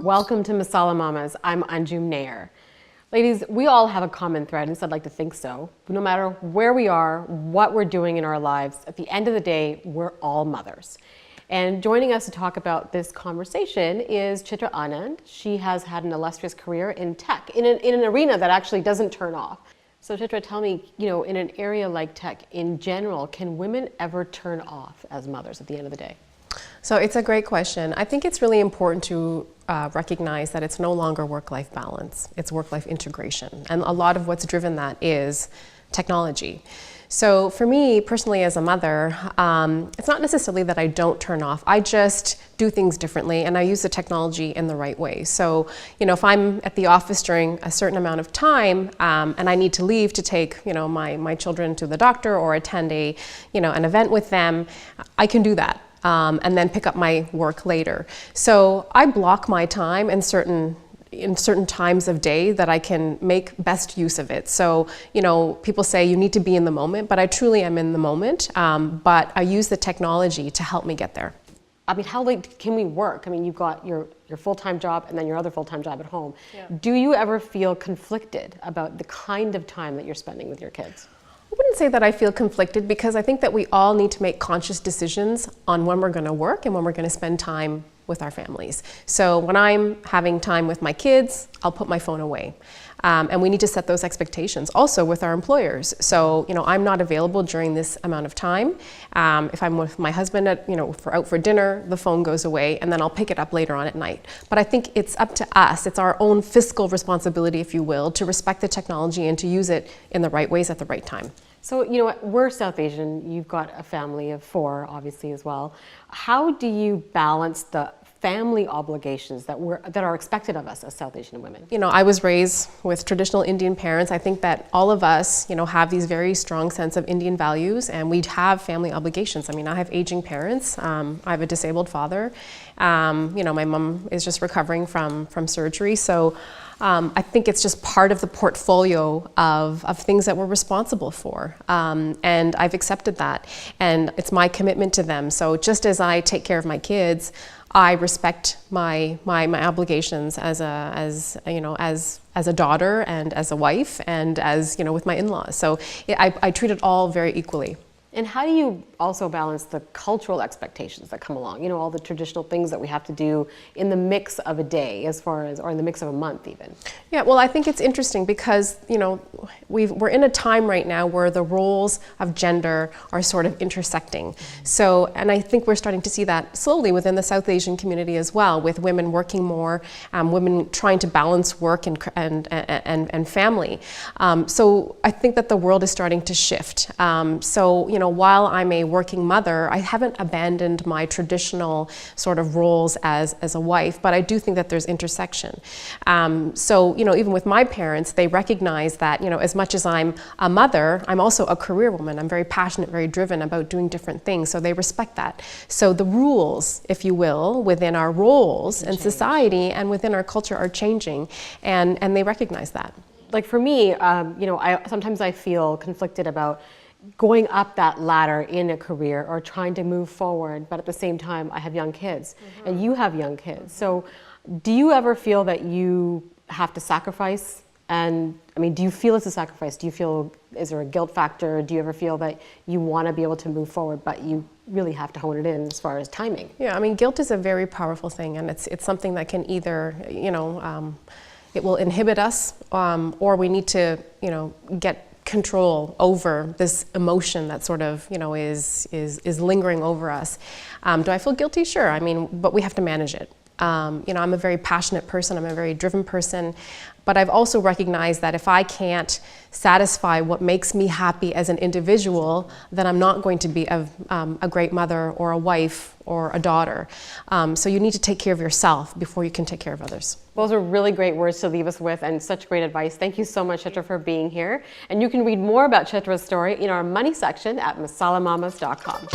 Welcome to Masala Mamas. I'm Anjum Nair. Ladies, we all have a common thread, at least I'd like to think so. But no matter where we are, what we're doing in our lives, at the end of the day, we're all mothers. And joining us to talk about this conversation is Chitra Anand. She has had an illustrious career in tech, in an arena that actually doesn't turn off. So Chitra, tell me, in an area like tech in general, can women ever turn off as mothers at the end of the day? So it's a great question. I think it's really important to recognize that it's no longer work-life balance, it's work-life integration. And a lot of what's driven that is technology. So for me, personally as a mother, it's not necessarily that I don't turn off, I just do things differently and I use the technology in the right way. So, if I'm at the office during a certain amount of time and I need to leave to take, my children to the doctor or attend an event with them, I can do that. And then pick up my work later. So I block my time in certain times of day that I can make best use of it. So, people say you need to be in the moment, but I truly am in the moment, but I use the technology to help me get there. I mean, how late can we work? I mean, you've got your full-time job and then your other full-time job at home. Yeah. Do you ever feel conflicted about the kind of time that you're spending with your kids? I wouldn't say that I feel conflicted because I think that we all need to make conscious decisions on when we're going to work and when we're going to spend time with our families. So when I'm having time with my kids, I'll put my phone away. And we need to set those expectations also with our employers. So, I'm not available during this amount of time. If I'm with my husband out for dinner, the phone goes away and then I'll pick it up later on at night. But I think it's up to us, it's our own fiscal responsibility, if you will, to respect the technology and to use it in the right ways at the right time. So, we're South Asian, you've got a family of 4, obviously, as well. How do you balance the family obligations that are expected of us as South Asian women? I was raised with traditional Indian parents. I think that all of us, have these very strong sense of Indian values, and we have family obligations. I mean, I have aging parents. I have a disabled father. My mom is just recovering from surgery. So I think it's just part of the portfolio of things that we're responsible for. And I've accepted that. And it's my commitment to them. So just as I take care of my kids, I respect my obligations as a daughter and as a wife and as with my in-laws. So I treat it all very equally. And how do you also balance the cultural expectations that come along? All the traditional things that we have to do in the mix of a day or in the mix of a month even. Yeah, well, I think it's interesting because, we're in a time right now where the roles of gender are sort of intersecting. So, and I think we're starting to see that slowly within the South Asian community as well, with women working more, women trying to balance work and family. So I think that the world is starting to shift. While I'm a working mother, I haven't abandoned my traditional sort of roles as a wife, but I do think that there's intersection. Even with my parents, they recognize that, as much as I'm a mother, I'm also a career woman. I'm very passionate, very driven about doing different things, so they respect that. So the rules, if you will, within our roles and society and within our culture are changing, and they recognize that. Like for me, sometimes I feel conflicted about going up that ladder in a career or trying to move forward, but at the same time I have young kids and you have young kids. So do you ever feel that you have to sacrifice? And I mean, do you feel it's a sacrifice? Is there a guilt factor? Do you ever feel that you want to be able to move forward, but you really have to hone it in as far as timing? Yeah, I mean, guilt is a very powerful thing, and it's something that can either, it will inhibit us, or we need to, get control over this emotion that sort of, is lingering over us. Do I feel guilty? Sure. I mean, but we have to manage it. I'm a very passionate person. I'm a very driven person. But I've also recognized that if I can't satisfy what makes me happy as an individual, then I'm not going to be a great mother or a wife or a daughter. So you need to take care of yourself before you can take care of others. Those are really great words to leave us with and such great advice. Thank you so much, Chitra, for being here. And you can read more about Chitra's story in our money section at masalamamas.com.